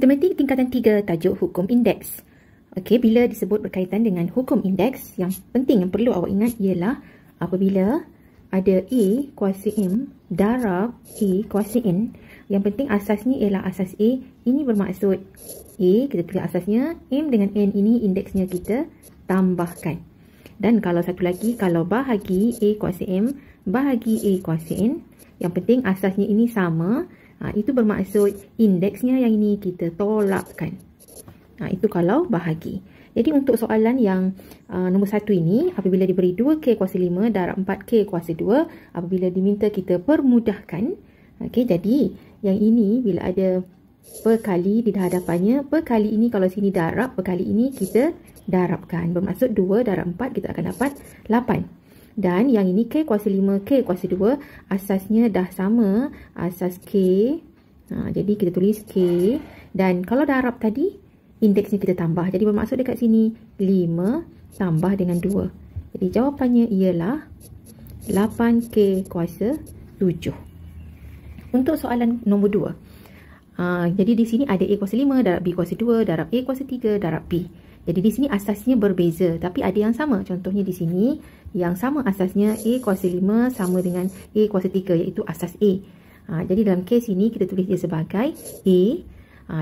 Matematik tingkatan 3 tajuk hukum indeks. Okey, bila disebut berkaitan dengan hukum indeks, yang penting yang perlu awak ingat ialah apabila ada A kuasa M darab A kuasa N, yang penting asasnya ialah asas A. Ini bermaksud A, kita tulis asasnya, M dengan N ini indeksnya kita tambahkan. Dan kalau satu lagi, kalau bahagi A kuasa M bahagi A kuasa N, yang penting asasnya ini sama. Itu bermaksud indeksnya yang ini kita tolakkan. Itu kalau bahagi. Jadi untuk soalan yang nombor 1 ini, apabila diberi 2K kuasa 5 darab 4K kuasa 2, apabila diminta kita permudahkan, okay, jadi yang ini bila ada perkali di hadapannya, perkali ini kalau sini darab, perkali ini kita darabkan. Bermaksud 2 darab 4 kita akan dapat 8. Dan yang ini K kuasa 5, K kuasa 2, asasnya dah sama, asas K. Jadi kita tulis K. Dan kalau darab tadi, indeksnya kita tambah. Jadi bermaksud dekat sini, 5 tambah dengan 2. Jadi jawapannya ialah 8K kuasa 7. Untuk soalan nombor 2. Jadi di sini ada A kuasa 5 darab B kuasa 2 darab A kuasa 3 darab B. Jadi di sini asasnya berbeza, tapi ada yang sama. Contohnya di sini, yang sama asasnya A kuasa 5 sama dengan A kuasa 3, iaitu asas A. Jadi dalam kes ini kita tulis dia sebagai A.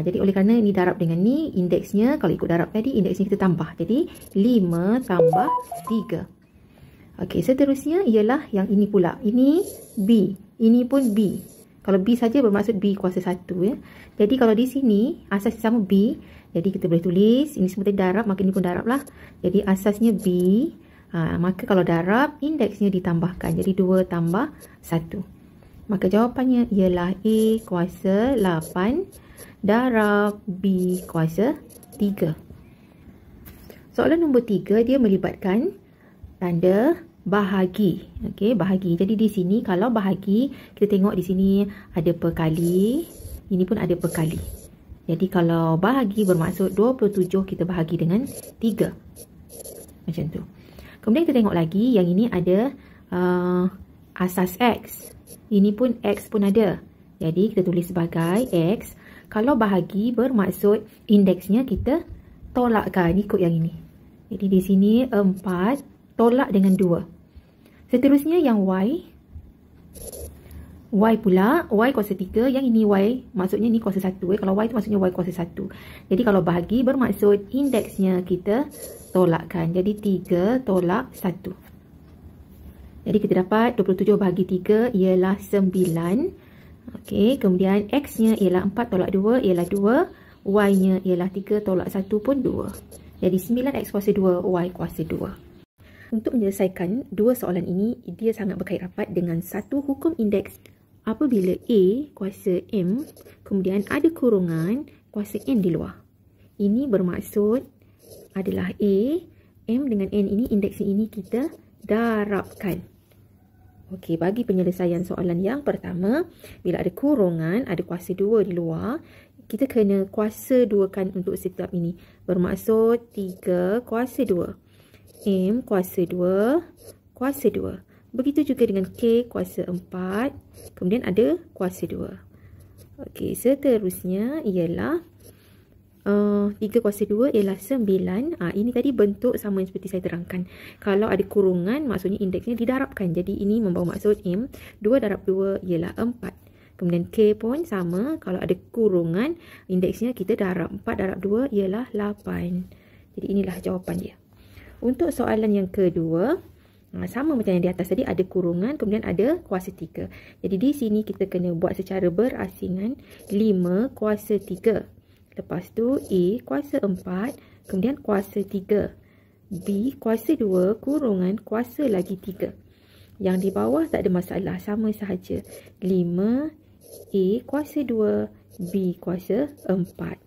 Jadi oleh kerana ini darab dengan ni, indeksnya kalau ikut darab tadi, indeksnya kita tambah. Jadi 5 tambah 3. Okey, seterusnya ialah yang ini pula. Ini B, ini pun B. Kalau B saja bermaksud B kuasa 1 ya. Jadi kalau di sini asasnya sama B, jadi kita boleh tulis ini semua darab, maka ini pun darab lah. Jadi asasnya B, maka kalau darab indeksnya ditambahkan. Jadi 2 tambah 1. Maka jawapannya ialah A kuasa 8 darab B kuasa 3. Soalan nombor 3 dia melibatkan tanda bahagi. Okey, bahagi. Jadi di sini kalau bahagi, kita tengok di sini ada perkali, ini pun ada perkali. Jadi kalau bahagi bermaksud 27 kita bahagi dengan 3. Macam tu. Kemudian kita tengok lagi, yang ini ada asas X. Ini pun X pun ada. Jadi kita tulis sebagai X. Kalau bahagi bermaksud indeksnya kita tolakkan, ikut yang ini. Jadi di sini 4 tolak dengan 2. Seterusnya yang Y. Y pula, Y kuasa 3. Yang ini Y, maksudnya ni kuasa 1. Kalau Y itu maksudnya Y kuasa 1. Jadi kalau bahagi bermaksud indeksnya kita tolakkan. Jadi 3 tolak 1. Jadi kita dapat 27 bahagi 3 ialah 9. Okey, kemudian X-nya ialah 4 tolak 2 ialah 2. Y-nya ialah 3 tolak 1 pun 2. Jadi 9X kuasa 2, Y kuasa 2. Untuk menyelesaikan dua soalan ini, dia sangat berkait rapat dengan satu hukum indeks. Apabila A kuasa M, kemudian ada kurungan kuasa N di luar. Ini bermaksud adalah A, M dengan N ini, indeksnya ini kita darabkan. Okey, bagi penyelesaian soalan yang pertama, bila ada kurungan, ada kuasa 2 di luar, kita kena kuasa 2kan untuk setiap ini. Bermaksud 3 kuasa 2. M kuasa 2, kuasa 2. Begitu juga dengan K kuasa 4, kemudian ada kuasa 2. Okey, seterusnya ialah 3 kuasa 2 ialah 9. Ini tadi bentuk sama seperti saya terangkan. Kalau ada kurungan, maksudnya indeksnya didarabkan. Jadi ini membawa maksud M. 2 darab 2 ialah 4. Kemudian K pun sama. Kalau ada kurungan, indeksnya kita darab. 4 darab 2 ialah 8. Jadi inilah jawapan dia. Untuk soalan yang kedua, sama macam yang di atas tadi, ada kurungan, kemudian ada kuasa 3. Jadi di sini kita kena buat secara berasingan. 5 kuasa 3. Lepas tu A kuasa 4, kemudian kuasa 3. B kuasa 2, kurungan kuasa lagi 3. Yang di bawah tak ada masalah, sama sahaja. 5 A kuasa 2, B kuasa 4.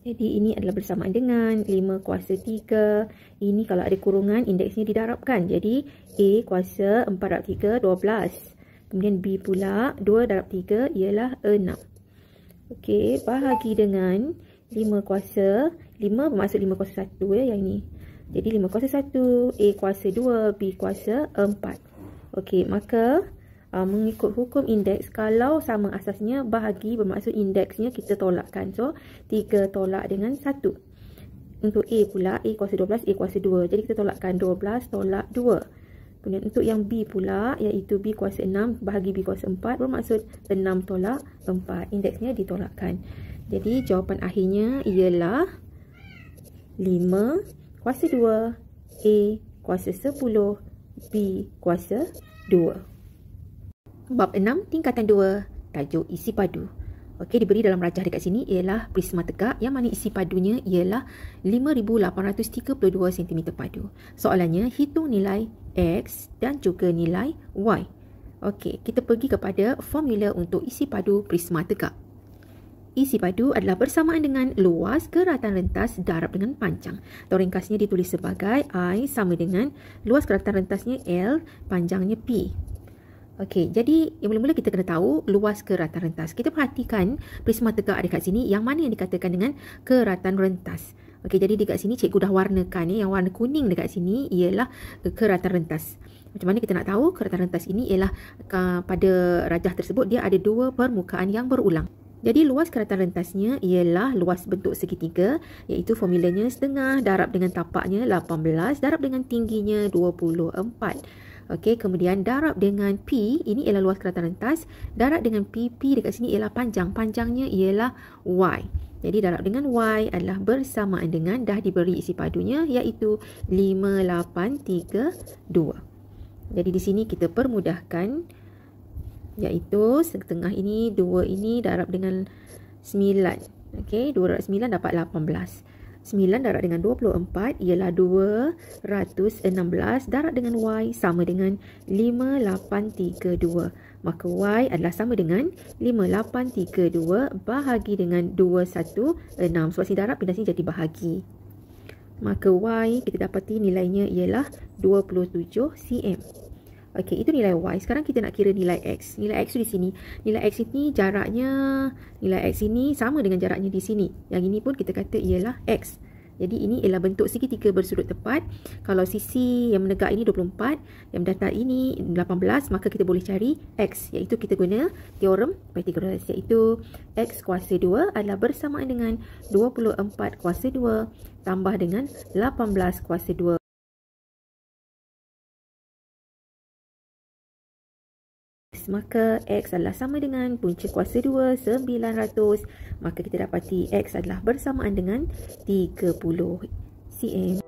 Jadi ini adalah bersamaan dengan 5 kuasa 3. Ini kalau ada kurungan, indeksnya didarabkan. Jadi A kuasa 4 darab 3, 12. Kemudian B pula, 2 darab 3 ialah 6. Okey, bahagi dengan 5 kuasa. 5 bermaksud 5 kuasa 1 ya, yang ini. Jadi 5 kuasa 1, A kuasa 2, B kuasa 4. Okey, maka mengikut hukum indeks, kalau sama asasnya, bahagi bermaksud indeksnya kita tolakkan. So, 3 tolak dengan 1. Untuk A pula, A kuasa 12, A kuasa 2. Jadi kita tolakkan 12 tolak 2. Kemudian untuk yang B pula, iaitu B kuasa 6 bahagi B kuasa 4, bermaksud 6 tolak 4. Indeksnya ditolakkan. Jadi jawapan akhirnya ialah 5 kuasa 2, A kuasa 10, B kuasa 2. Bab 6, tingkatan 2, tajuk isi padu. Okey, diberi dalam rajah dekat sini ialah prisma tegak yang mana isi padunya ialah 5,832 cm padu. Soalannya, hitung nilai X dan juga nilai Y. Okey, kita pergi kepada formula untuk isi padu prisma tegak. Isi padu adalah bersamaan dengan luas keratan rentas darab dengan panjang. Atau ringkasnya ditulis sebagai I sama dengan luas keratan rentasnya L, panjangnya P. Okey, jadi yang mula-mula kita kena tahu luas keratan rentas. Kita perhatikan prisma tegak dekat sini yang mana yang dikatakan dengan keratan rentas. Okey, jadi dekat sini cikgu dah warnakan yang warna kuning dekat sini ialah keratan rentas. Macam mana kita nak tahu keratan rentas ini ialah pada rajah tersebut dia ada 2 permukaan yang berulang. Jadi luas keratan rentasnya ialah luas bentuk segitiga, iaitu formulanya setengah darab dengan tapaknya 18 darab dengan tingginya 24. Okey, kemudian darab dengan P, ini ialah luas keratan rentas. Darab dengan P dekat sini ialah panjang. Panjangnya ialah Y. Jadi darab dengan Y adalah bersamaan dengan dah diberi isi padunya iaitu 5832. Jadi di sini kita permudahkan, iaitu setengah ini, 2 ini darab dengan 9. Okey, 2 darab 9 dapat 18. 9 darab dengan 24 ialah 216. Darab dengan Y sama dengan 5832. Maka Y adalah sama dengan 5832 bahagi dengan 216. Sebab sini darab pindah sini jadi bahagi. Maka Y kita dapati nilainya ialah 27 cm. Okey, itu nilai Y. Sekarang kita nak kira nilai X. Nilai X tu di sini. Nilai X ini jaraknya, nilai X ini sama dengan jaraknya di sini. Yang ini pun kita kata ialah X. Jadi ini ialah bentuk segitiga bersudut tepat. Kalau sisi yang menegak ini 24, yang mendatar ini 18, maka kita boleh cari X. Iaitu kita guna teorem Pythagoras. Iaitu X kuasa 2 adalah bersamaan dengan 24 kuasa 2 tambah dengan 18 kuasa 2. Maka X adalah sama dengan punca kuasa 2, 900. Maka kita dapati X adalah bersamaan dengan 30 cm.